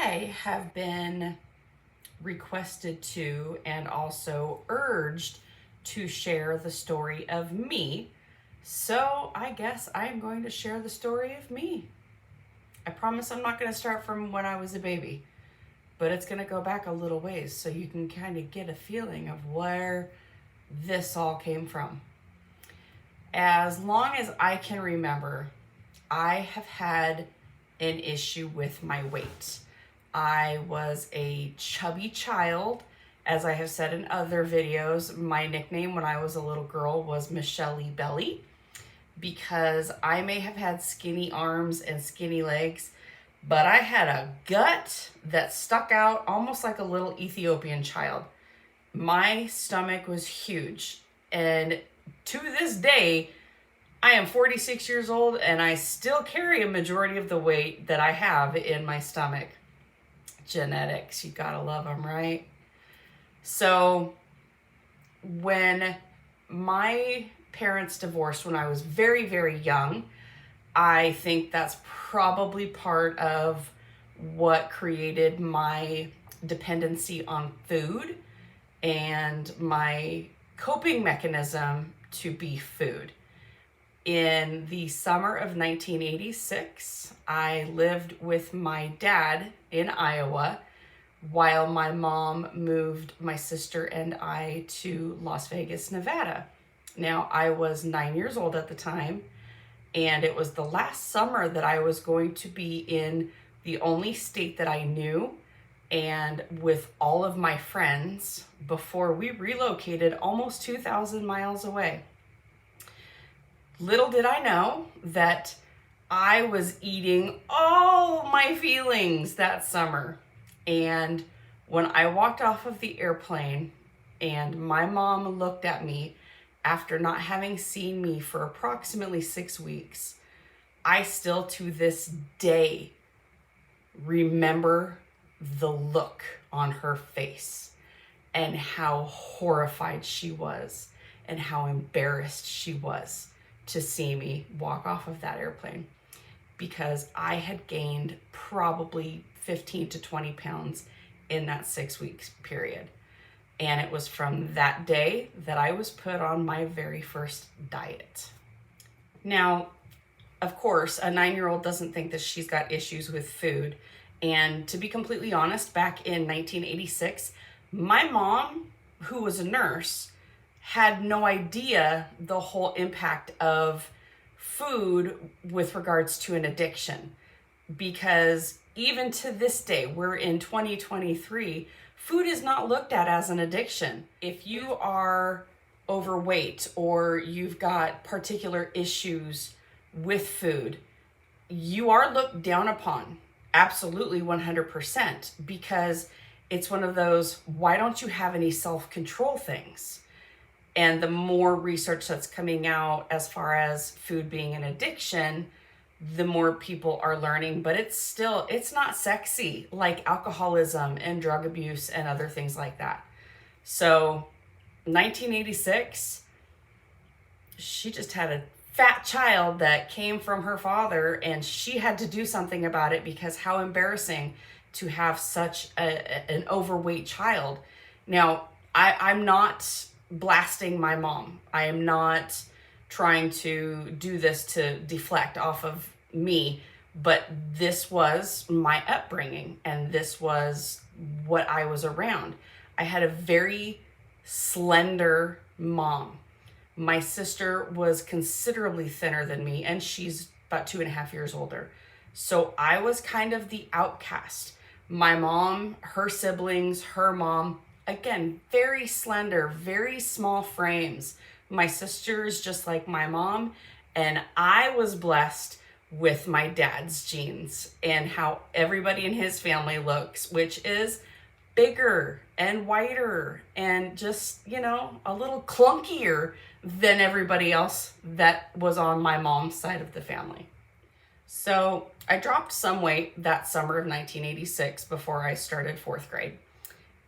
I have been requested to and also urged to share the story of me. So I guess I'm going to share the story of me. I promise I'm not going to start from when I was a baby, but it's going to go back a little ways so you can kind of get a feeling of where this all came from. As long as I can remember, I have had an issue with my weight. I was a chubby child. As I have said in other videos, my nickname when I was a little girl was Michelle Belly, because I may have had skinny arms and skinny legs, but I had a gut that stuck out almost like a little Ethiopian child. My stomach was huge, and to this day, I am 46 years old and I still carry a majority of the weight that I have in my stomach. Genetics, you gotta love them, right? So when my parents divorced when I was very, very young, I think that's probably part of what created my dependency on food and my coping mechanism to be food. In the summer of 1986, I lived with my dad in Iowa while my mom moved my sister and I to Las Vegas, Nevada. Now, I was 9 years old at the time, and it was the last summer that I was going to be in the only state that I knew and with all of my friends before we relocated almost 2,000 miles away. Little did I know that I was eating all my feelings that summer. And when I walked off of the airplane and my mom looked at me after not having seen me for approximately 6 weeks, I still to this day remember the look on her face and how horrified she was and how embarrassed she was to see me walk off of that airplane, because I had gained probably 15 to 20 pounds in that 6 weeks period. And it was from that day that I was put on my very first diet. Now, of course, a 9-year-old doesn't think that she's got issues with food. And to be completely honest, back in 1986, my mom, who was a nurse, had no idea the whole impact of food with regards to an addiction. Because even to this day, we're in 2023, food is not looked at as an addiction. If you are overweight or you've got particular issues with food, you are looked down upon. Absolutely 100%, because it's one of those, why don't you have any self-control things? And the more research that's coming out as far as food being an addiction, the more people are learning, but it's not sexy like alcoholism and drug abuse and other things like that. So 1986, she just had a fat child that came from her father, and she had to do something about it, because how embarrassing to have such an overweight child. Now, I'm not blasting my mom. I am not trying to do this to deflect off of me, but this was my upbringing and this was what I was around. I had a very slender mom. My sister was considerably thinner than me, and she's about 2.5 years older. So I was kind of the outcast. My mom, her siblings, her mom, again, very slender, very small frames. My sister's just like my mom, and I was blessed with my dad's genes and how everybody in his family looks, which is bigger and whiter and just, a little clunkier than everybody else that was on my mom's side of the family. So I dropped some weight that summer of 1986 before I started 4th grade.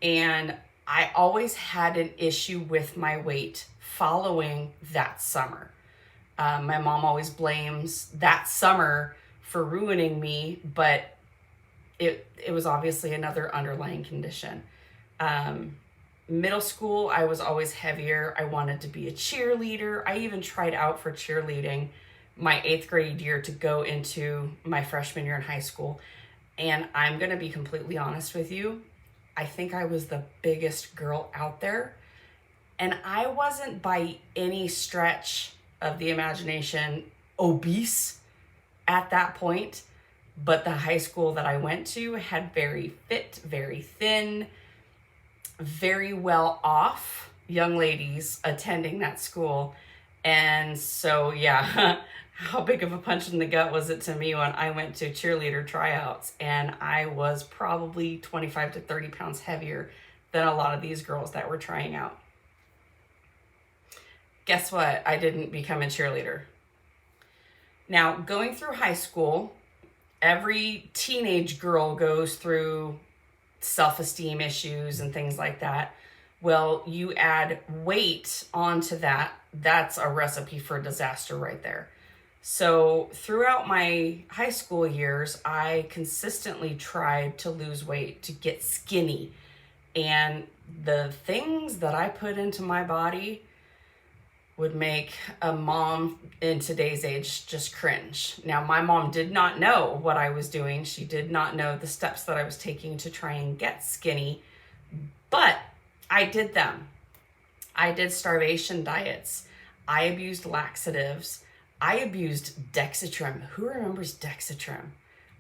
And I always had an issue with my weight following that summer. My mom always blames that summer for ruining me, but it was obviously another underlying condition. Middle school, I was always heavier. I wanted to be a cheerleader. I even tried out for cheerleading my 8th grade year to go into my freshman year in high school. And I'm going to be completely honest with you. I think I was the biggest girl out there. And I wasn't by any stretch of the imagination obese at that point. But the high school that I went to had very fit, very thin, very well off young ladies attending that school. And so, yeah, how big of a punch in the gut was it to me when I went to cheerleader tryouts and I was probably 25 to 30 pounds heavier than a lot of these girls that were trying out. Guess what? I didn't become a cheerleader. Now, going through high school, every teenage girl goes through self-esteem issues and things like that. Well, you add weight onto that, that's a recipe for disaster right there. So throughout my high school years, I consistently tried to lose weight, to get skinny. And the things that I put into my body would make a mom in today's age just cringe. Now, my mom did not know what I was doing. She did not know the steps that I was taking to try and get skinny, but I did them. I did starvation diets. I abused laxatives. I abused Dexatrim. Who remembers Dexatrim?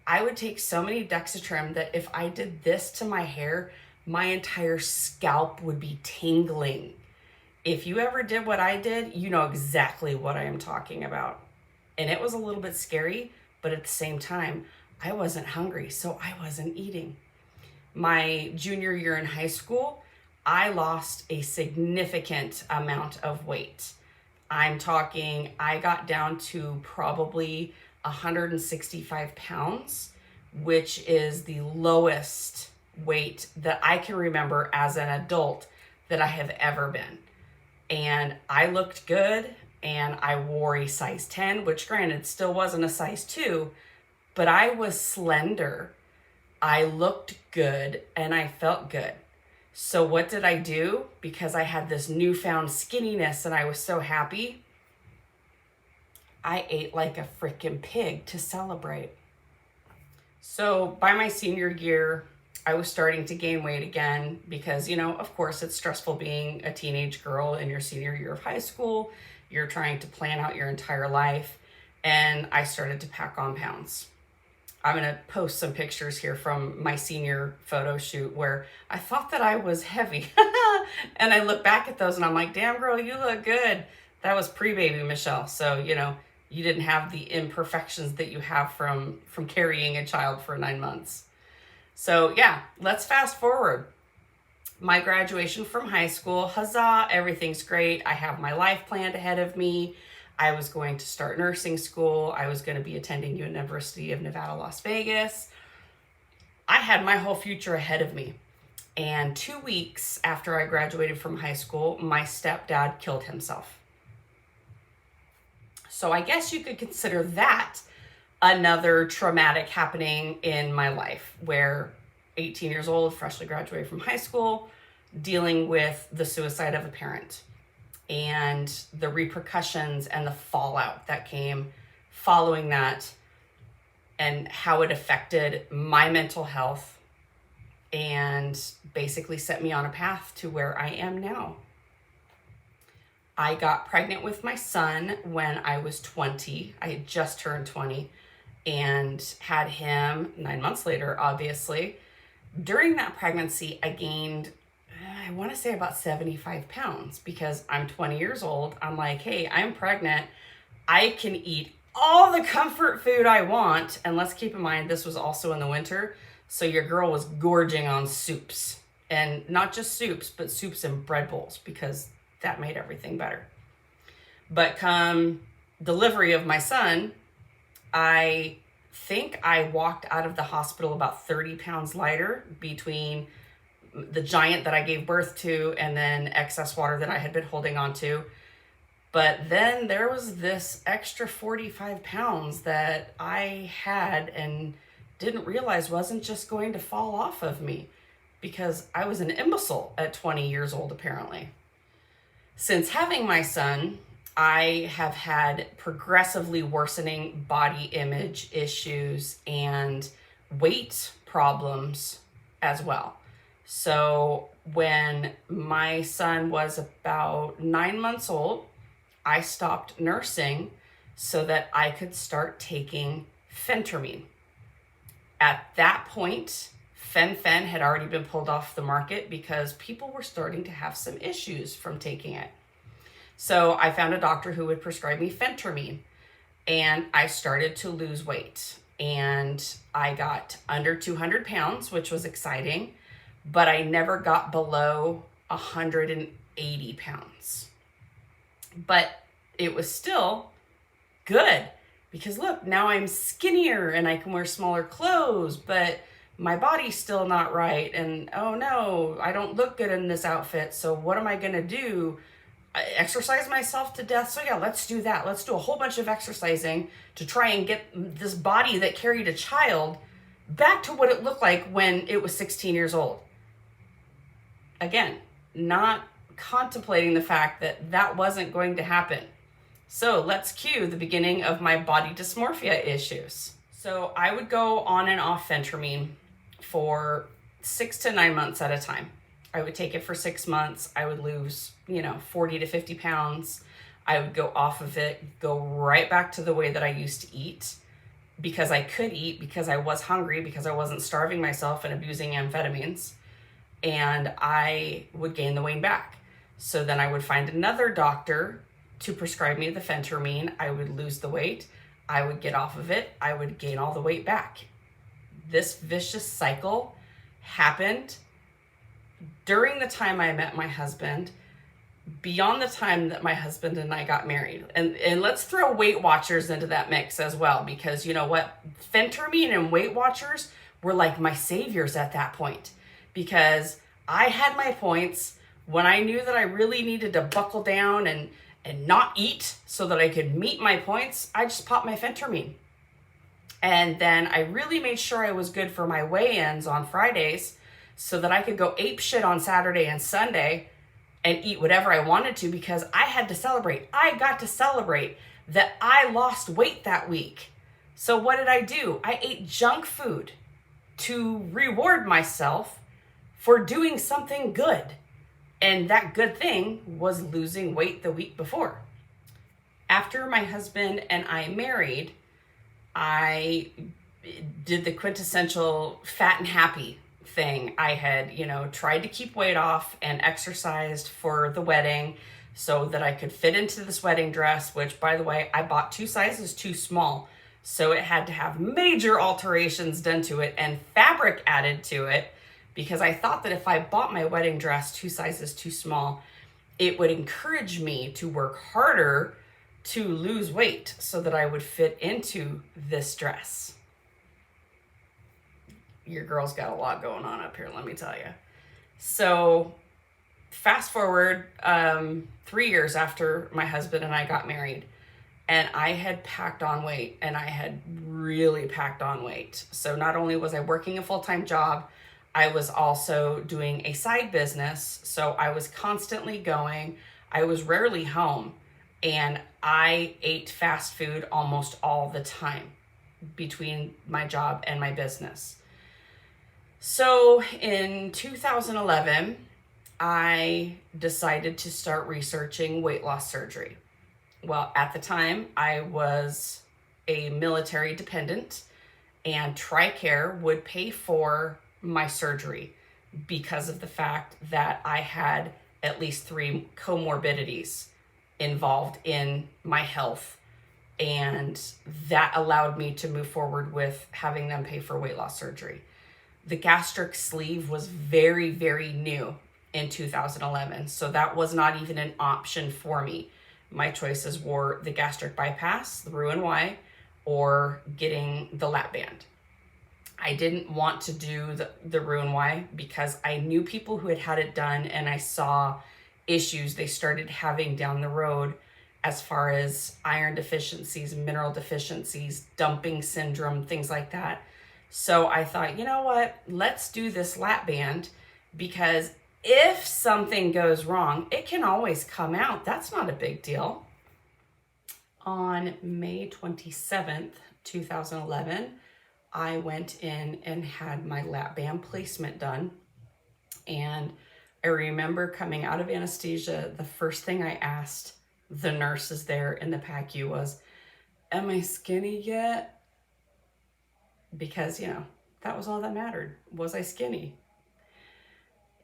I would take so many Dexatrim that if I did this to my hair, my entire scalp would be tingling. If you ever did what I did, you know exactly what I am talking about. And it was a little bit scary, but at the same time, I wasn't hungry, so I wasn't eating. My junior year in high school, I lost a significant amount of weight. I'm talking, I got down to probably 165 pounds, which is the lowest weight that I can remember as an adult that I have ever been. And I looked good, and I wore a size 10, which granted still wasn't a size 2, but I was slender. I looked good, and I felt good. So what did I do? Because I had this newfound skinniness and I was so happy, I ate like a freaking pig to celebrate. So by my senior year, I was starting to gain weight again because, you know, of course, it's stressful being a teenage girl in your senior year of high school. You're trying to plan out your entire life. And I started to pack on pounds. I'm going to post some pictures here from my senior photo shoot where I thought that I was heavy. And I look back at those and I'm like, damn girl, you look good. That was pre-baby Michelle. So, you know, you didn't have the imperfections that you have from carrying a child for 9 months. So yeah, let's fast forward. My graduation from high school, huzzah, everything's great. I have my life planned ahead of me. I was going to start nursing school. I was going to be attending University of Nevada, Las Vegas. I had my whole future ahead of me. And 2 weeks after I graduated from high school, my stepdad killed himself. So I guess you could consider that another traumatic happening in my life, where 18 years old, freshly graduated from high school, dealing with the suicide of a parent and the repercussions and the fallout that came following that, and how it affected my mental health and basically set me on a path to where I am now. I got pregnant with my son when I was 20. I had just turned 20 and had him 9 months later, obviously. During that pregnancy, I gained, I want to say about 75 pounds because I'm 20 years old. I'm like, hey, I'm pregnant. I can eat all the comfort food I want. And let's keep in mind, this was also in the winter. So your girl was gorging on soups, and not just soups, but soups and bread bowls, because that made everything better. But come delivery of my son, I think I walked out of the hospital about 30 pounds lighter between the giant that I gave birth to and then excess water that I had been holding on to. But then there was this extra 45 pounds that I had and didn't realize wasn't just going to fall off of me, because I was an imbecile at 20 years old, apparently. Since having my son, I have had progressively worsening body image issues and weight problems as well. So when my son was about 9 months old, I stopped nursing so that I could start taking phentermine. At that point, fen-phen had already been pulled off the market because people were starting to have some issues from taking it. So I found a doctor who would prescribe me phentermine, and I started to lose weight. And I got under 200 pounds, which was exciting, but I never got below 180 pounds. But it was still good, because look, now I'm skinnier and I can wear smaller clothes, but my body's still not right. And oh no, I don't look good in this outfit. So what am I going to do? I exercise myself to death. So yeah, let's do that. Let's do a whole bunch of exercising to try and get this body that carried a child back to what it looked like when it was 16 years old. Again, not contemplating the fact that that wasn't going to happen. So let's cue the beginning of my body dysmorphia issues. So I would go on and off phentermine for 6 to 9 months at a time. I would take it for 6 months. I would lose, 40 to 50 pounds. I would go off of it, go right back to the way that I used to eat, because I could eat, because I was hungry, because I wasn't starving myself and abusing amphetamines. And I would gain the weight back. So then I would find another doctor to prescribe me the phentermine. I would lose the weight. I would get off of it. I would gain all the weight back. This vicious cycle happened during the time I met my husband, beyond the time that my husband and I got married. And let's throw Weight Watchers into that mix as well, because you know what? Phentermine and Weight Watchers were like my saviors at that point, because I had my points when I knew that I really needed to buckle down and not eat so that I could meet my points. I just popped my phentermine. And then I really made sure I was good for my weigh-ins on Fridays so that I could go ape shit on Saturday and Sunday and eat whatever I wanted to, because I had to celebrate. I got to celebrate that I lost weight that week. So what did I do? I ate junk food to reward myself for doing something good. And that good thing was losing weight the week before. After my husband and I married, I did the quintessential fat and happy thing. I had, tried to keep weight off and exercised for the wedding so that I could fit into this wedding dress, which, by the way, I bought 2 sizes too small. So it had to have major alterations done to it and fabric added to it, because I thought that if I bought my wedding dress 2 sizes too small, it would encourage me to work harder to lose weight so that I would fit into this dress. Your girl's got a lot going on up here, let me tell you. So fast forward 3 years after my husband and I got married, and I had packed on weight, and I had really packed on weight. So not only was I working a full-time job, I was also doing a side business. So I was constantly going. I was rarely home, and I ate fast food almost all the time between my job and my business. So in 2011, I decided to start researching weight loss surgery. Well, at the time, I was a military dependent, and TRICARE would pay for my surgery because of the fact that I had at least 3 comorbidities involved in my health. And that allowed me to move forward with having them pay for weight loss surgery. The gastric sleeve was very, very new in 2011. So that was not even an option for me. My choices were the gastric bypass, the Roux-en-Y, or getting the lap band. I didn't want to do the Roux-en-Y because I knew people who had had it done, and I saw issues they started having down the road as far as iron deficiencies, mineral deficiencies, dumping syndrome, things like that. So I thought, you know what? Let's do this lap band, because if something goes wrong, it can always come out. That's not a big deal. On May 27th, 2011, I went in and had my lap band placement done. And I remember coming out of anesthesia, the first thing I asked the nurses there in the PACU was, am I skinny yet? Because, that was all that mattered. Was I skinny?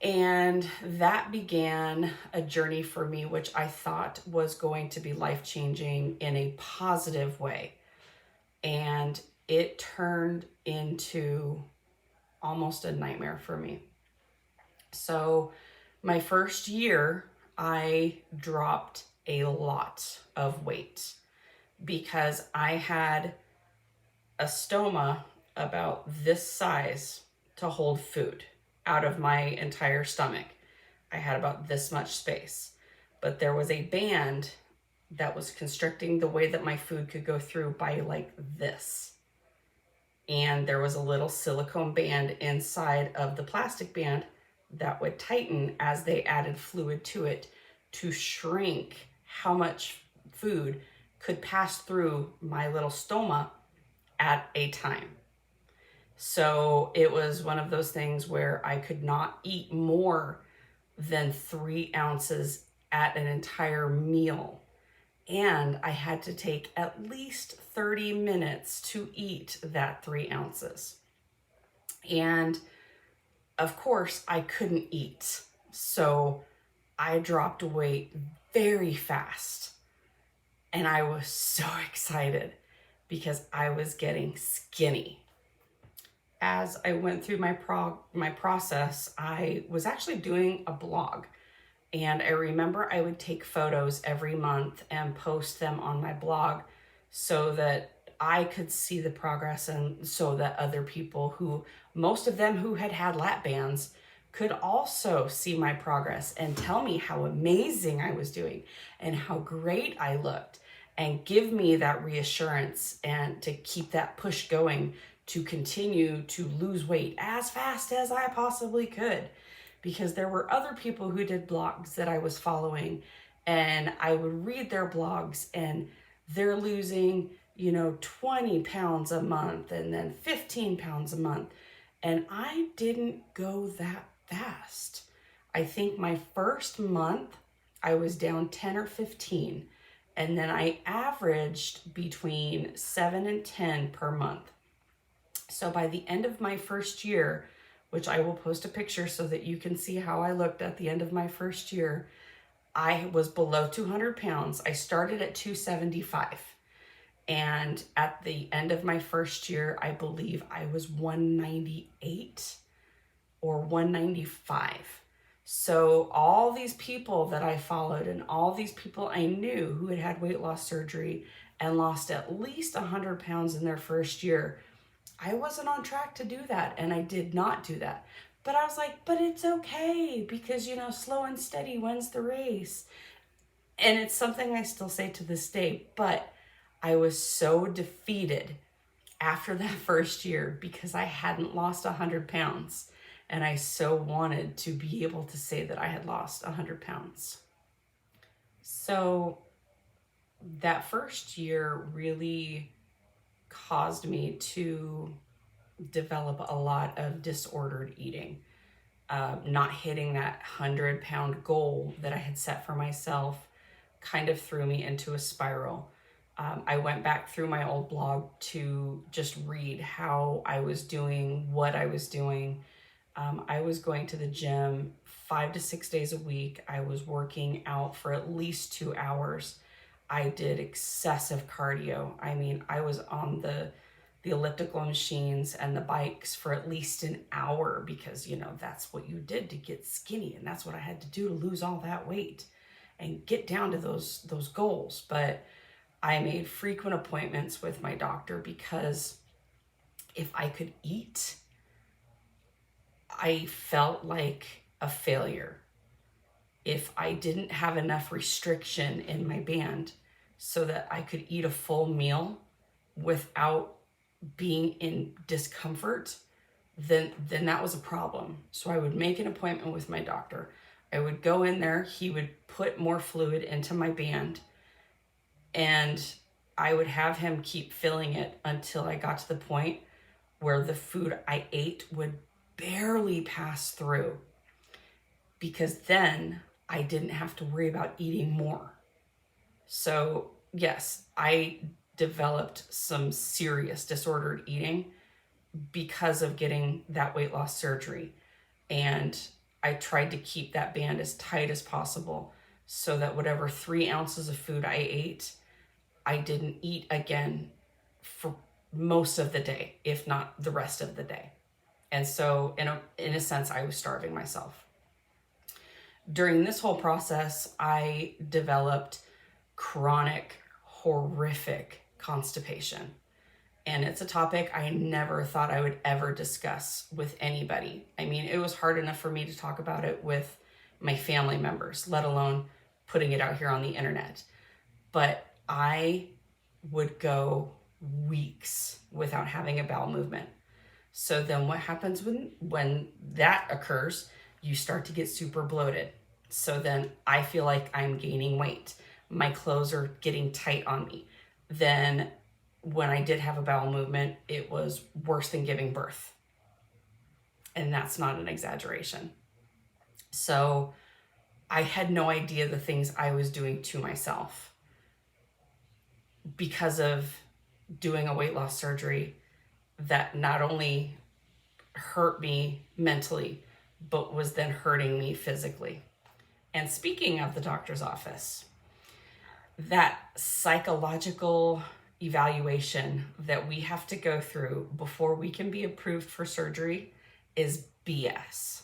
And that began a journey for me, which I thought was going to be life-changing in a positive way. And it turned into almost a nightmare for me. So my first year, I dropped a lot of weight because I had a stoma about this size to hold food out of my entire stomach. I had about this much space, but there was a band that was constricting the way that my food could go through by like this. And there was a little silicone band inside of the plastic band that would tighten as they added fluid to it to shrink how much food could pass through my little stoma at a time. So it was one of those things where I could not eat more than 3 ounces at an entire meal. And I had to take at least 30 minutes to eat that 3 ounces. And of course, I couldn't eat. So I dropped weight very fast. And I was so excited because I was getting skinny. As I went through my process, I was actually doing a blog. And I remember I would take photos every month and post them on my blog so that I could see the progress, and so that other people, who most of them who had lap bands, could also see my progress and tell me how amazing I was doing and how great I looked, and give me that reassurance and to keep that push going to continue to lose weight as fast as I possibly could. Because there were other people who did blogs that I was following, and I would read their blogs, and they're losing, 20 pounds a month and then 15 pounds a month. And I didn't go that fast. I think my first month I was down 10 or 15, and then I averaged between 7 and 10 per month. So by the end of my first year, which I will post a picture so that you can see how I looked at the end of my first year, I was below 200 pounds. I started at 275. And at the end of my first year, I believe I was 198 or 195. So all these people that I followed and all these people I knew who had weight loss surgery and lost at least 100 pounds in their first year, I wasn't on track to do that, and I did not do that. But I was like, but it's okay, because, slow and steady wins the race. And it's something I still say to this day, but I was so defeated after that first year because I hadn't lost 100 pounds. And I so wanted to be able to say that I had lost 100 pounds. So that first year really caused me to develop a lot of disordered eating. Not hitting that 100-pound goal that I had set for myself kind of threw me into a spiral. I went back through my old blog to just read how I was doing, what I was doing. I was going to the gym 5 to 6 days a week. I was working out for at least 2 hours. I did excessive cardio. I mean, I was on the elliptical machines and the bikes for at least an hour because, that's what you did to get skinny. And that's what I had to do to lose all that weight and get down to those goals. But I made frequent appointments with my doctor because if I could eat, I felt like a failure. If I didn't have enough restriction in my band so that I could eat a full meal without being in discomfort, then that was a problem. So I would make an appointment with my doctor. I would go in there, he would put more fluid into my band, and I would have him keep filling it until I got to the point where the food I ate would barely pass through, because then I didn't have to worry about eating more. So yes, I developed some serious disordered eating because of getting that weight loss surgery. And I tried to keep that band as tight as possible so that whatever 3 ounces of food I ate, I didn't eat again for most of the day, if not the rest of the day. And so in a sense, I was starving myself. During this whole process, I developed chronic, horrific constipation. And it's a topic I never thought I would ever discuss with anybody. I mean, it was hard enough for me to talk about it with my family members, let alone putting it out here on the internet. But I would go weeks without having a bowel movement. So then what happens when that occurs? You start to get super bloated. So then I feel like I'm gaining weight. My clothes are getting tight on me. Then when I did have a bowel movement, it was worse than giving birth. And that's not an exaggeration. So I had no idea the things I was doing to myself because of doing a weight loss surgery that not only hurt me mentally, but was then hurting me physically. And speaking of the doctor's office, that psychological evaluation that we have to go through before we can be approved for surgery is BS.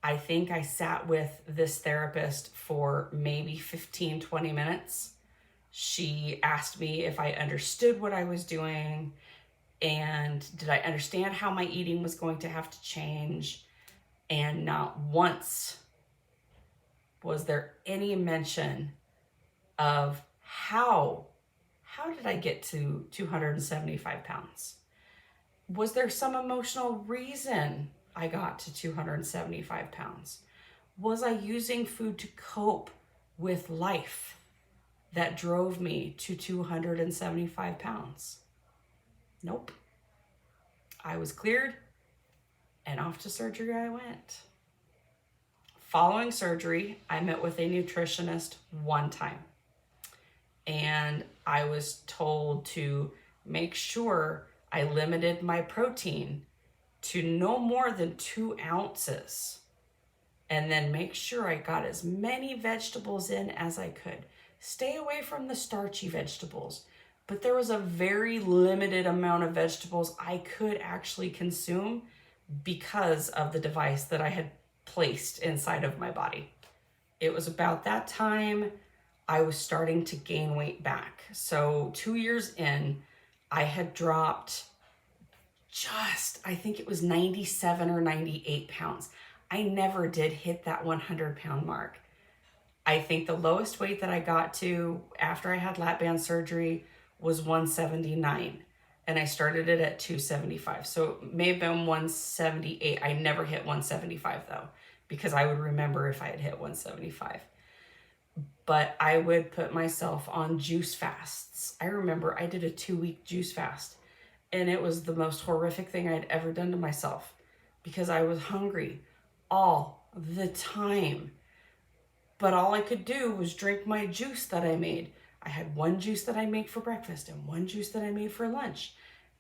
I think I sat with this therapist for maybe 15, 20 minutes. She asked me if I understood what I was doing and did I understand how my eating was going to have to change. And not once was there any mention of how did I get to 275 pounds? Was there some emotional reason I got to 275 pounds? Was I using food to cope with life that drove me to 275 pounds? Nope. I was cleared and off to surgery I went. Following surgery, I met with a nutritionist one time. And I was told to make sure I limited my protein to no more than 2 ounces. And then make sure I got as many vegetables in as I could. Stay away from the starchy vegetables. But there was a very limited amount of vegetables I could actually consume because of the device that I had placed inside of my body. It was about that time I was starting to gain weight back. So 2 years in, I had dropped I think it was 97 or 98 pounds. I never did hit that 100-pound mark. I think the lowest weight that I got to after I had lap band surgery was 179. And I started it at 275. So it may have been 178. I never hit 175 though, because I would remember if I had hit 175. But I would put myself on juice fasts. I remember I did a 2-week juice fast, and it was the most horrific thing I'd ever done to myself because I was hungry all the time. But all I could do was drink my juice that I made. I had one juice that I made for breakfast and one juice that I made for lunch.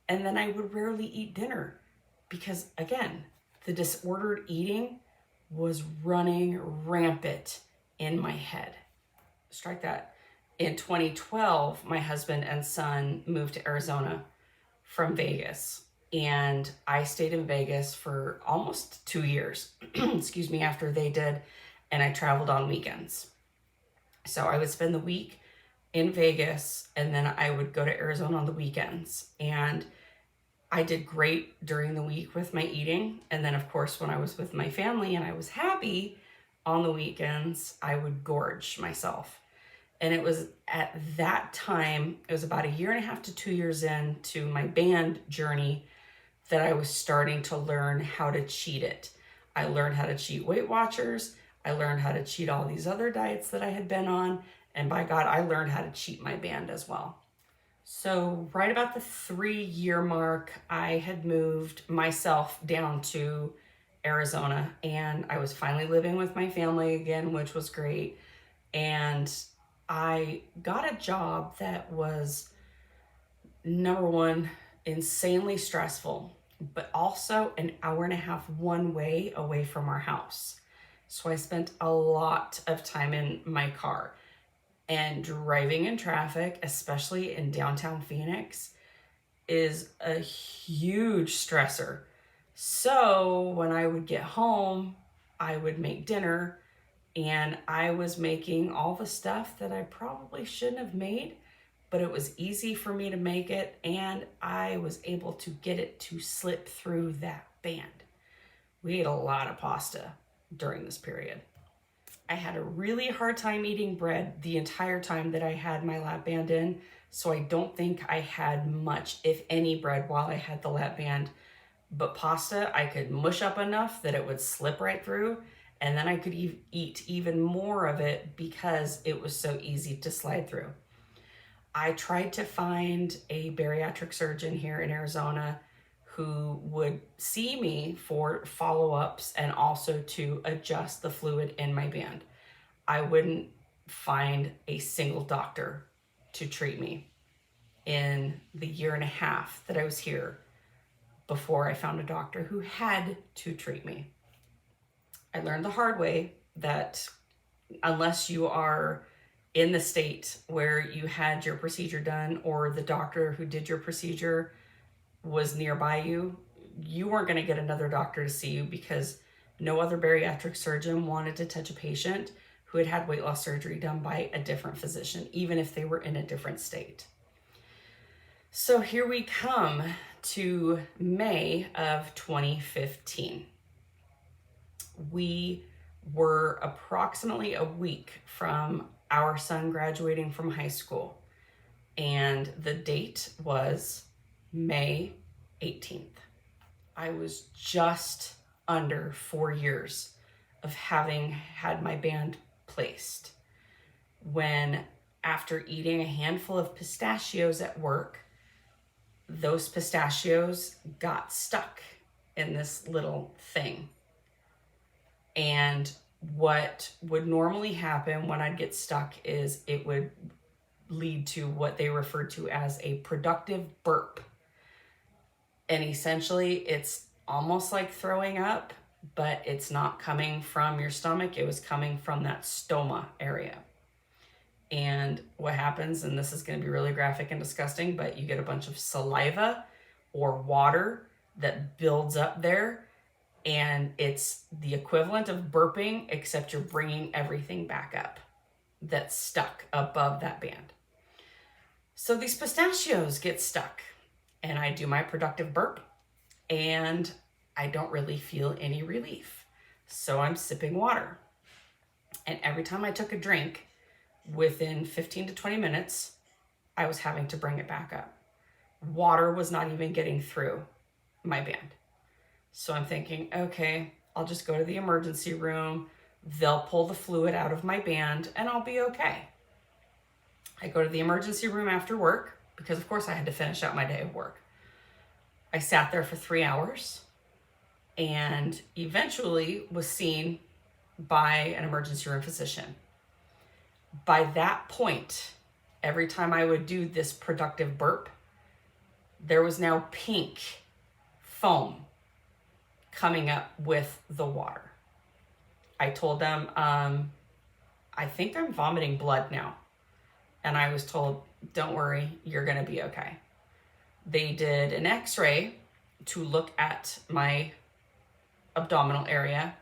And then I would rarely eat dinner because, again, the disordered eating was running rampant in my head. Strike that. In 2012, my husband and son moved to Arizona from Vegas. And I stayed in Vegas for almost 2 years, excuse me, after they did. And I traveled on weekends. So I would spend the week in Vegas and then I would go to Arizona on the weekends. And I did great during the week with my eating. And then of course, when I was with my family and I was happy on the weekends, I would gorge myself. And it was at that time, it was about 1.5 to 2 years into my band journey that I was starting to learn how to cheat it. I learned how to cheat Weight Watchers. I learned how to cheat all these other diets that I had been on. And by God, I learned how to cheat my band as well. So right about the 3-year mark, I had moved myself down to Arizona, and I was finally living with my family again, which was great. And I got a job that was, number one, insanely stressful, but also an 1.5 hours one way away from our house. So I spent a lot of time in my car, and driving in traffic, especially in downtown Phoenix, is a huge stressor. So when I would get home, I would make dinner, and I was making all the stuff that I probably shouldn't have made, but it was easy for me to make it, and I was able to get it to slip through that band. We ate a lot of pasta during this period. I had a really hard time eating bread the entire time that I had my lap band in, so I don't think I had much, if any, bread while I had the lap band. But pasta, I could mush up enough that it would slip right through, and then I could eat even more of it because it was so easy to slide through. I tried to find a bariatric surgeon here in Arizona who would see me for follow-ups and also to adjust the fluid in my band. I wouldn't find a single doctor to treat me in the 1.5 years that I was here before I found a doctor who had to treat me. I learned the hard way that unless you are in the state where you had your procedure done, or the doctor who did your procedure was nearby you, you weren't going to get another doctor to see you, because no other bariatric surgeon wanted to touch a patient who had had weight loss surgery done by a different physician, even if they were in a different state. So here we come to May of 2015. We were approximately a week from our son graduating from high school, and the date was May 18th. I was just under 4 years of having had my band placed when, after eating a handful of pistachios at work, those pistachios got stuck in this little thing. And what would normally happen when I'd get stuck is it would lead to what they referred to as a productive burp. And essentially, it's almost like throwing up, but it's not coming from your stomach. It was coming from that stoma area. And what happens, and this is going to be really graphic and disgusting, but you get a bunch of saliva or water that builds up there, and it's the equivalent of burping, except you're bringing everything back up that's stuck above that band. So these pistachios get stuck, and I do my productive burp, and I don't really feel any relief. So I'm sipping water. And every time I took a drink, within 15 to 20 minutes, I was having to bring it back up. Water was not even getting through my band. So I'm thinking, okay, I'll just go to the emergency room. They'll pull the fluid out of my band and I'll be okay. I go to the emergency room after work because, of course, I had to finish out my day of work. I sat there for 3 hours and eventually was seen by an emergency room physician. By that point, every time I would do this productive burp, there was now pink foam coming up with the water. I told them, I think I'm vomiting blood now. And I was told, don't worry, you're going to be okay. They did an x-ray to look at my abdominal area.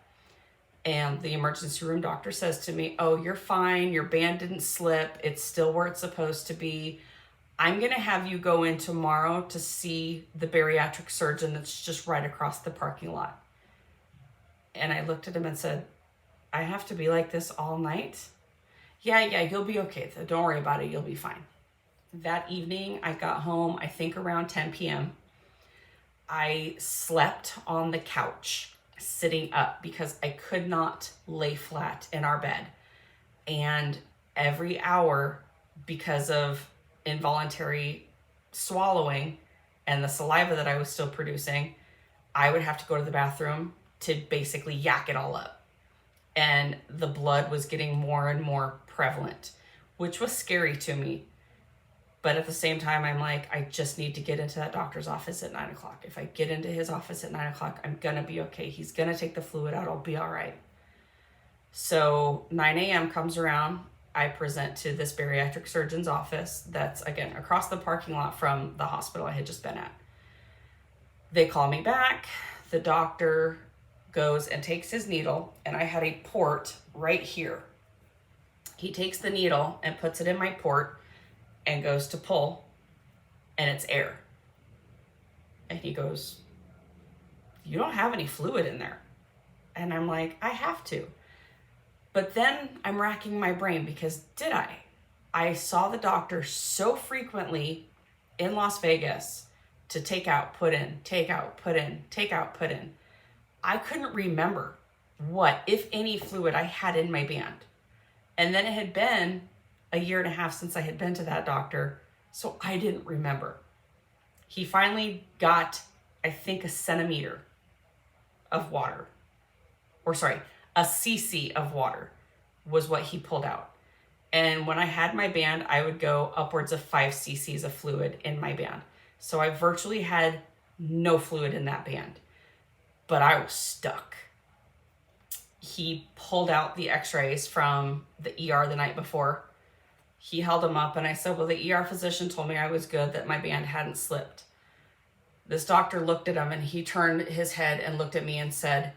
And the emergency room doctor says to me, oh, you're fine. Your band didn't slip. It's still where it's supposed to be. I'm going to have you go in tomorrow to see the bariatric surgeon that's just right across the parking lot. And I looked at him and said, I have to be like this all night? Yeah, you'll be okay. Don't worry about it. You'll be fine. That evening, I got home, I think around 10 p.m. I slept on the couch, sitting up, because I could not lay flat in our bed. And every hour, because of involuntary swallowing and the saliva that I was still producing, I would have to go to the bathroom to basically yak it all up. And the blood was getting more and more prevalent, which was scary to me. But at the same time, I'm like, I just need to get into that doctor's office at 9 o'clock. If I get into his office at 9 o'clock, I'm going to be okay. He's going to take the fluid out. I'll be all right. So 9 a.m. comes around. I present to this bariatric surgeon's office that's, again, across the parking lot from the hospital I had just been at. They call me back. The doctor goes and takes his needle, and I had a port right here. He takes the needle and puts it in my port and goes to pull, and it's air. And he goes, "You don't have any fluid in there." And I'm like, "I have to." But then I'm racking my brain, because did I? I saw the doctor so frequently in Las Vegas to take out, put in, take out, put in, take out, put in. I couldn't remember what, if any, fluid I had in my band. And then it had been a year and a half since I had been to that doctor, so I didn't remember. He finally got, I think, a centimeter of water, or sorry, a cc of water was what he pulled out. And when I had my band, I would go upwards of 5 cc's of fluid in my band. So I virtually had no fluid in that band, but I was stuck. He pulled out the x-rays from the ER the night before. He held them up, and I said, "Well, the ER physician told me I was good, that my band hadn't slipped." This doctor looked at him, and he turned his head and looked at me and said,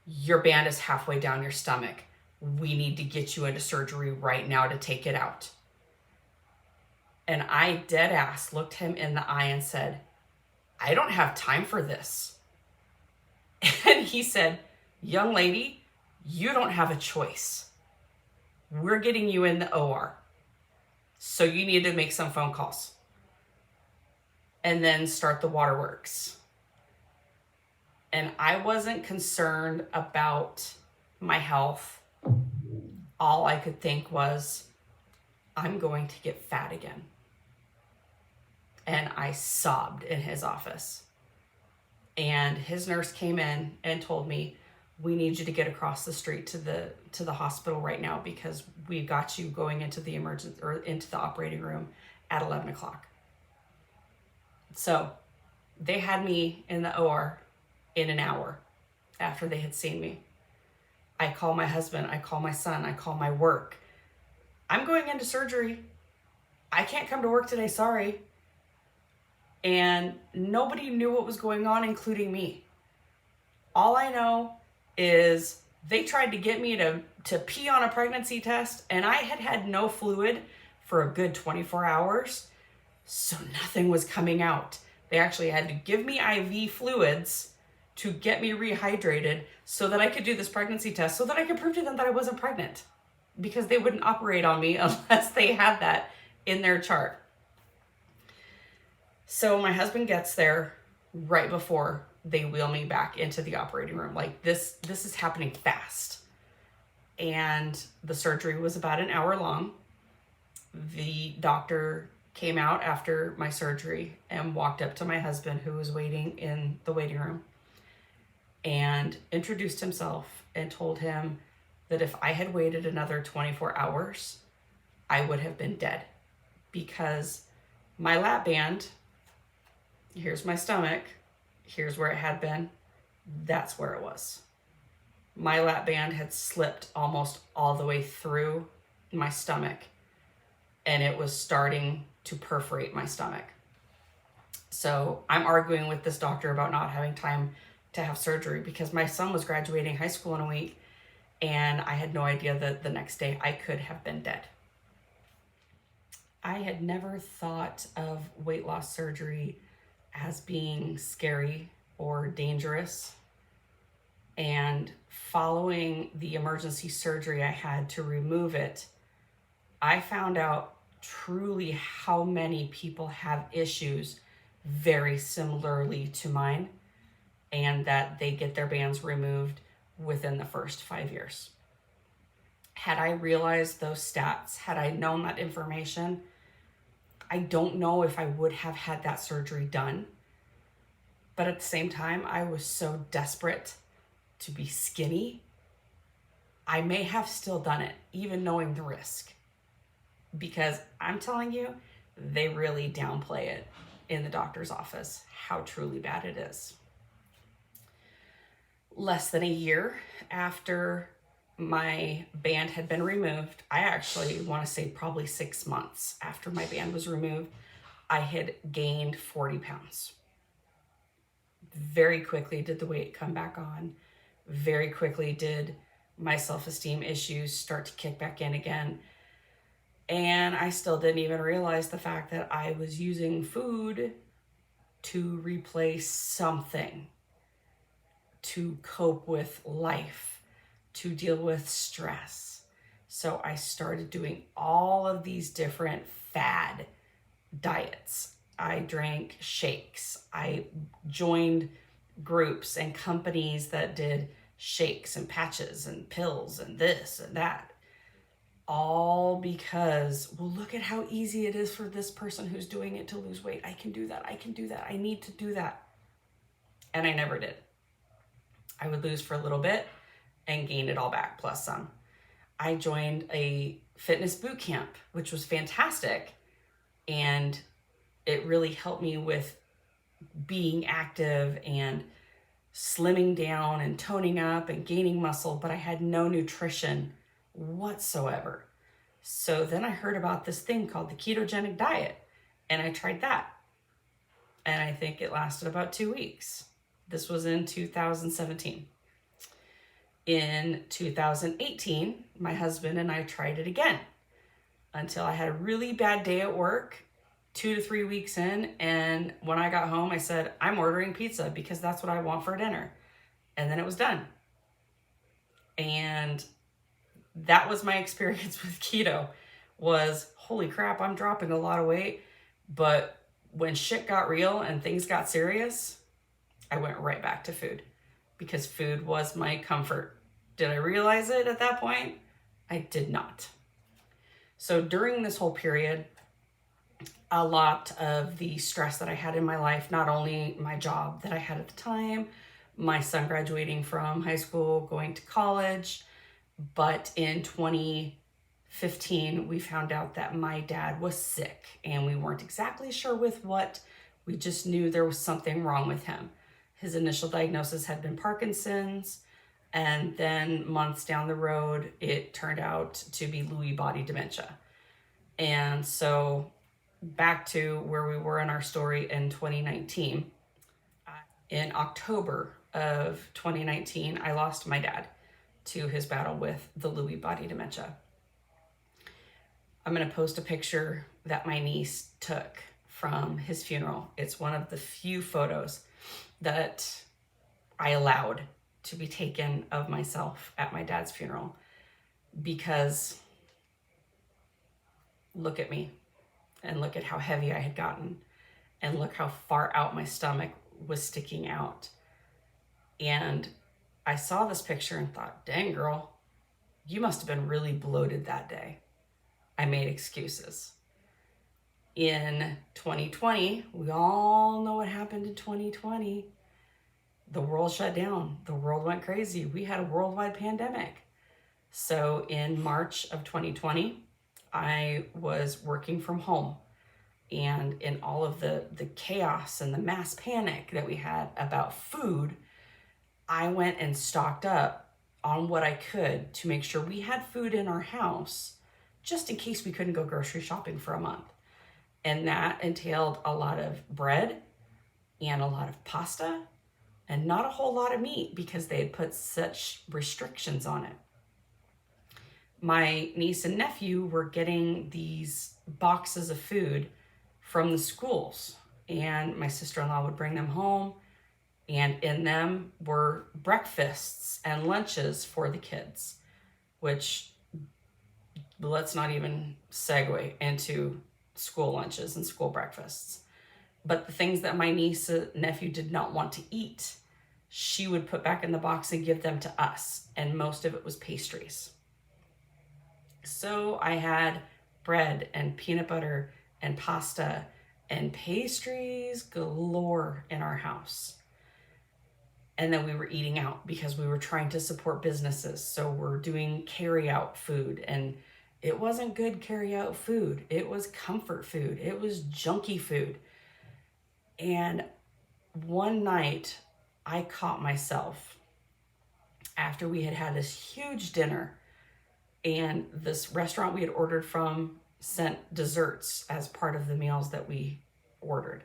"Your band is halfway down your stomach. We need to get you into surgery right now to take it out." And I dead ass looked him in the eye and said, "I don't have time for this." And he said, "Young lady, you don't have a choice. We're getting you in the OR. So you need to make some phone calls and then start the waterworks." And I wasn't concerned about my health. All I could think was, I'm going to get fat again. And I sobbed in his office. And his nurse came in and told me, "We need you to get across the street to the hospital right now, because we've got you going into the emergency or into the operating room at 11 o'clock. So they had me in the OR in an hour after they had seen me. I call my husband, I call my son, I call my work. "I'm going into surgery. I can't come to work today, sorry." And nobody knew what was going on, including me. All I know is they tried to get me to pee on a pregnancy test, and I had had no fluid for a good 24 hours, so nothing was coming out. They actually had to give me IV fluids to get me rehydrated so that I could do this pregnancy test, so that I could prove to them that I wasn't pregnant, because they wouldn't operate on me unless they had that in their chart. So my husband gets there right before they wheel me back into the operating room. Like this is happening fast. And the surgery was about an hour long. The doctor came out after my surgery and walked up to my husband, who was waiting in the waiting room, and introduced himself and told him that if I had waited another 24 hours, I would have been dead, because my lap band, here's my stomach, here's where it had been, that's where it was. My lap band had slipped almost all the way through my stomach, and it was starting to perforate my stomach. So I'm arguing with this doctor about not having time to have surgery, because my son was graduating high school in a week, and I had no idea that the next day I could have been dead. I had never thought of weight loss surgery as being scary or dangerous. And following the emergency surgery I had to remove it, I found out truly how many people have issues very similarly to mine, and that they get their bands removed within the first 5 years. Had I realized those stats, had I known that information, I don't know if I would have had that surgery done. But at the same time, I was so desperate to be skinny, I may have still done it, even knowing the risk. Because I'm telling you, they really downplay it in the doctor's office, how truly bad it is. Less than a year after my band had been removed, I actually want to say probably 6 months after my band was removed, I had gained 40 pounds. Very quickly did the weight come back on. Very quickly did my self-esteem issues start to kick back in again. And I still didn't even realize the fact that I was using food to replace something, to cope with life, to deal with stress. So I started doing all of these different fad diets. I drank shakes. I joined groups and companies that did shakes and patches and pills and this and that. All because, well, look at how easy it is for this person who's doing it to lose weight. I can do that. I can do that. I need to do that. And I never did. I would lose for a little bit and gain it all back plus some. I joined a fitness boot camp, which was fantastic. And it really helped me with being active and slimming down and toning up and gaining muscle, but I had no nutrition whatsoever. So then I heard about this thing called the ketogenic diet, and I tried that. And I think it lasted about 2 weeks. This was in 2017. In 2018, my husband and I tried it again until I had a really bad day at work, 2 to 3 weeks in. And when I got home, I said, I'm ordering pizza because that's what I want for dinner. And then it was done. And that was my experience with keto, was holy crap, I'm dropping a lot of weight. But when shit got real and things got serious, I went right back to food because food was my comfort. Did I realize it at that point? I did not. So during this whole period, a lot of the stress that I had in my life, not only my job that I had at the time, my son graduating from high school, going to college, but in 2015, we found out that my dad was sick and we weren't exactly sure with what. We just knew there was something wrong with him. His initial diagnosis had been Parkinson's, and then months down the road, it turned out to be Lewy body dementia. And so back to where we were in our story in 2019, in October of 2019, I lost my dad to his battle with the Lewy body dementia. I'm going to post a picture that my niece took from his funeral. It's one of the few photos that I allowed to be taken of myself at my dad's funeral, because look at me and look at how heavy I had gotten and look how far out my stomach was sticking out. And I saw this picture and thought, dang girl, you must have been really bloated that day. I made excuses. In 2020, we all know what happened in 2020. The world shut down. The world went crazy. We had a worldwide pandemic. So in March of 2020, I was working from home. And in all of the chaos and the mass panic that we had about food, I went and stocked up on what I could to make sure we had food in our house, just in case we couldn't go grocery shopping for a month. And that entailed a lot of bread and a lot of pasta and not a whole lot of meat because they had put such restrictions on it. My niece and nephew were getting these boxes of food from the schools, and my sister-in-law would bring them home, and in them were breakfasts and lunches for the kids, which let's not even segue into school lunches and school breakfasts. But the things that my niece and nephew did not want to eat, she would put back in the box and give them to us. And most of it was pastries. So I had bread and peanut butter and pasta and pastries galore in our house. And then we were eating out because we were trying to support businesses. So we're doing carry-out food, and it wasn't good carry-out food. It was comfort food. It was junky food. And one night I caught myself after we had had this huge dinner, and this restaurant we had ordered from sent desserts as part of the meals that we ordered.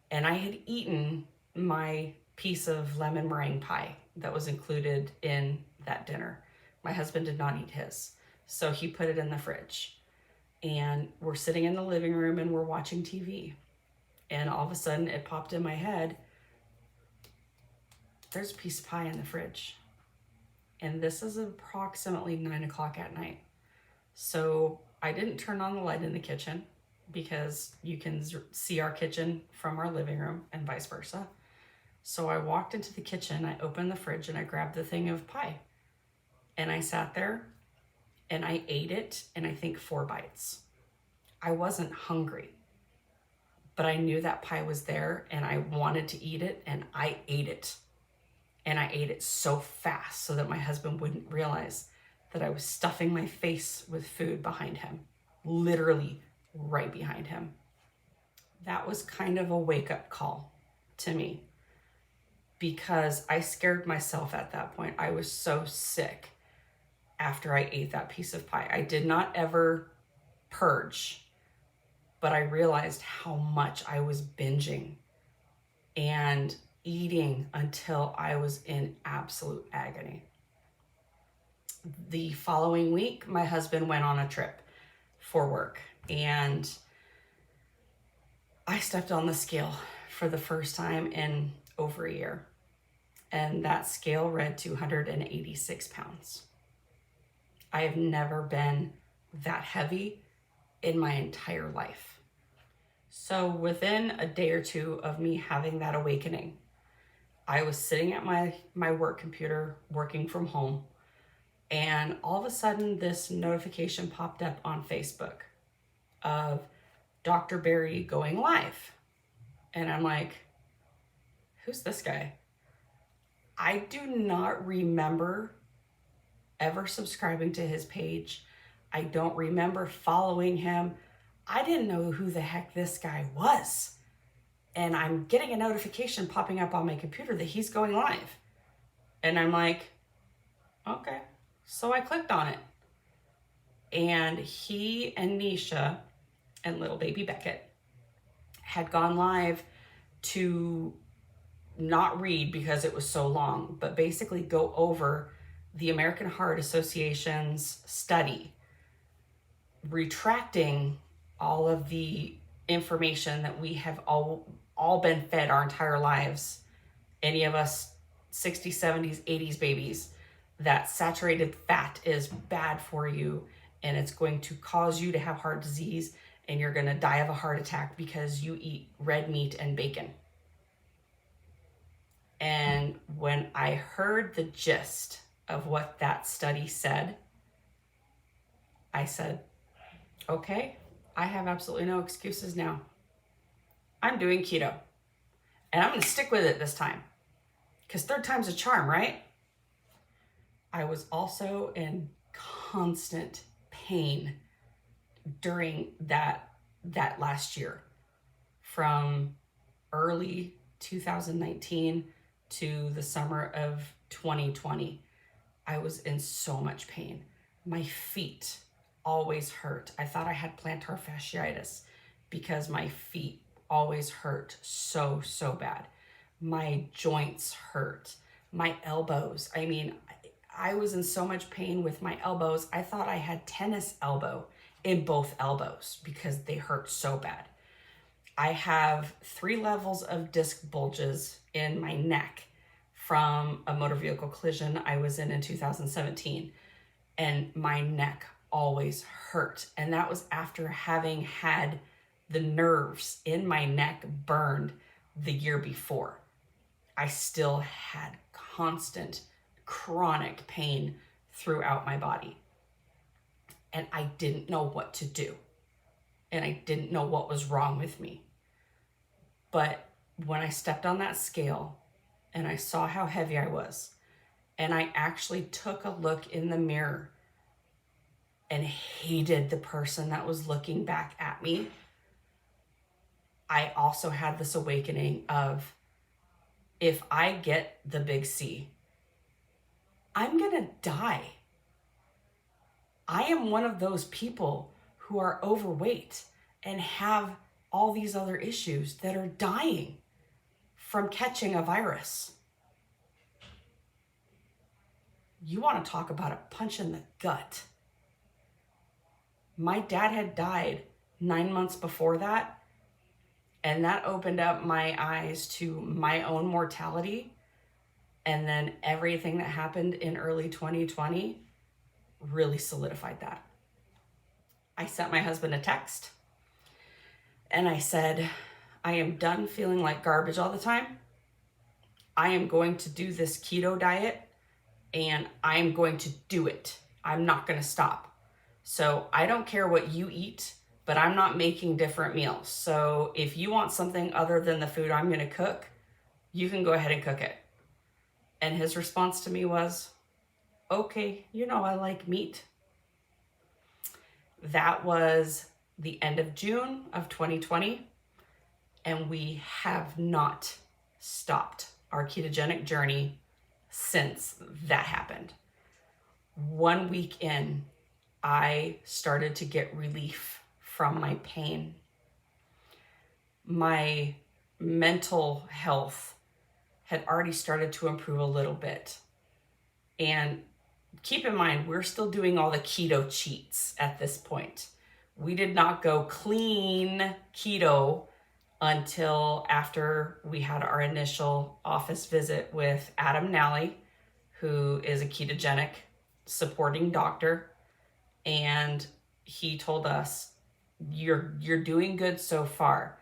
And I had eaten my piece of lemon meringue pie that was included in that dinner. My husband did not eat his, so he put it in the fridge. And we're sitting in the living room and we're watching TV. And all of a sudden it popped in my head, there's a piece of pie in the fridge. And this is approximately 9 o'clock at night. So I didn't turn on the light in the kitchen because you can see our kitchen from our living room and vice versa. So I walked into the kitchen, I opened the fridge, and I grabbed the thing of pie. And I sat there and I ate it in, I think, 4 bites. I wasn't hungry, but I knew that pie was there and I wanted to eat it, and I ate it. And I ate it so fast so that my husband wouldn't realize that I was stuffing my face with food behind him, literally right behind him. That was kind of a wake-up call to me because I scared myself at that point. I was so sick after I ate that piece of pie. I did not ever purge, but I realized how much I was binging and eating until I was in absolute agony. The following week, my husband went on a trip for work, and I stepped on the scale for the first time in over a year, and that scale read 286 pounds. I have never been that heavy in my entire life. So within a day or two of me having that awakening, I was sitting at my work computer working from home, and all of a sudden this notification popped up on Facebook of Dr. Barry going live. And I'm like, who's this guy? I do not remember ever subscribing to his page. I don't remember following him. I didn't know who the heck this guy was. And I'm getting a notification popping up on my computer that he's going live. And I'm like, okay. So I clicked on it. And he and Nisha and little baby Beckett had gone live to not read because it was so long, but basically go over the American Heart Association's study, retracting all of the information that we have all been fed our entire lives. Any of us 60s, 70s, 80s babies, that saturated fat is bad for you and it's going to cause you to have heart disease and you're going to die of a heart attack because you eat red meat and bacon. And when I heard the gist of what that study said, I said, okay, I have absolutely no excuses now. I'm doing keto, and I'm going to stick with it this time because 3rd time's a charm, right? I was also in constant pain during that last year, from early 2019 to the summer of 2020. I was in so much pain. My feet always hurt. I thought I had plantar fasciitis because my feet always hurt so bad. My joints hurt. My elbows. I mean, I was in so much pain with my elbows. I thought I had tennis elbow in both elbows because they hurt so bad. I have 3 levels of disc bulges in my neck from a motor vehicle collision I was in 2017. And my neck always hurt. And that was after having had the nerves in my neck burned the year before. I still had constant chronic pain throughout my body. And I didn't know what to do. And I didn't know what was wrong with me. But when I stepped on that scale and I saw how heavy I was, and I actually took a look in the mirror and hated the person that was looking back at me, I also had this awakening of, if I get the big C, I'm gonna die. I am one of those people who are overweight and have all these other issues that are dying from catching a virus. You want to talk about a punch in the gut. My dad had died 9 months before that, and that opened up my eyes to my own mortality. And then everything that happened in early 2020 really solidified that. I sent my husband a text and I said, I am done feeling like garbage all the time. I am going to do this keto diet and I'm going to do it. I'm not going to stop. So I don't care what you eat, but I'm not making different meals. So if you want something other than the food I'm going to cook, you can go ahead and cook it. And his response to me was, okay, I like meat. That was the end of June of 2020. And we have not stopped our ketogenic journey since that happened. 1 week in, I started to get relief from my pain. My mental health had already started to improve a little bit. And keep in mind, we're still doing all the keto cheats at this point. We did not go clean keto until after we had our initial office visit with Adam Nally, who is a ketogenic supporting doctor. And he told us, you're doing good so far,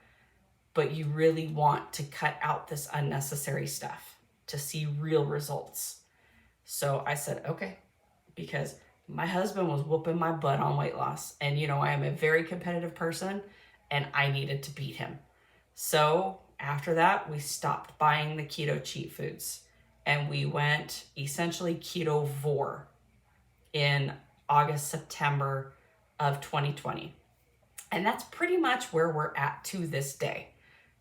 but you really want to cut out this unnecessary stuff to see real results. So I said, okay, because my husband was whooping my butt on weight loss. And I am a very competitive person and I needed to beat him. So after that, we stopped buying the keto cheat foods and we went essentially ketovore in August, September of 2020. And that's pretty much where we're at to this day.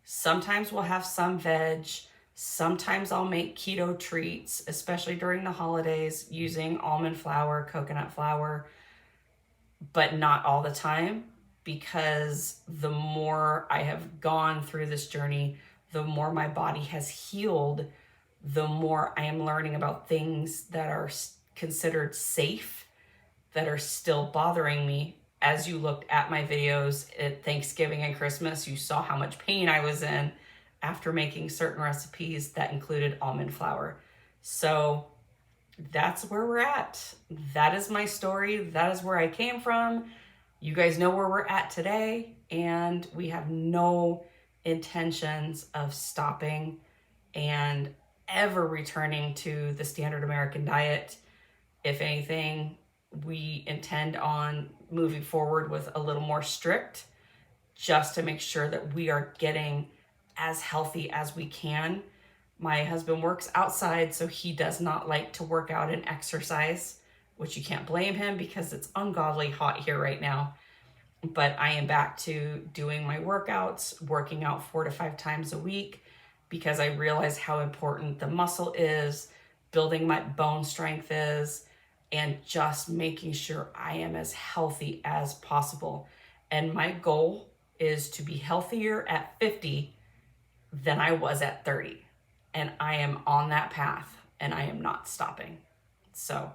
Sometimes we'll have some veg. Sometimes I'll make keto treats, especially during the holidays, using almond flour, coconut flour, but not all the time, because the more I have gone through this journey, the more my body has healed, the more I am learning about things that are considered safe that are still bothering me. As you looked at my videos at Thanksgiving and Christmas, you saw how much pain I was in after making certain recipes that included almond flour. So that's where we're at. That is my story. That is where I came from. You guys know where we're at today, and we have no intentions of stopping and ever returning to the standard American diet. If anything, we intend on moving forward with a little more strict, just to make sure that we are getting as healthy as we can. My husband works outside, so he does not like to work out and exercise, which you can't blame him because it's ungodly hot here right now. But I am back to doing my workouts, working out 4 to 5 times a week, because I realize how important the muscle is, building my bone strength is, and just making sure I am as healthy as possible. And my goal is to be healthier at 50 than I was at 30. And I am on that path and I am not stopping. So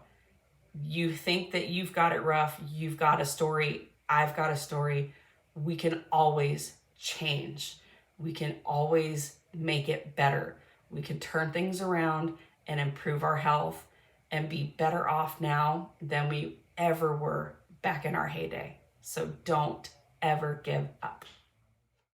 you think that you've got it rough, you've got a story, I've got a story. We can always change. We can always make it better. We can turn things around and improve our health and be better off now than we ever were back in our heyday. So don't ever give up.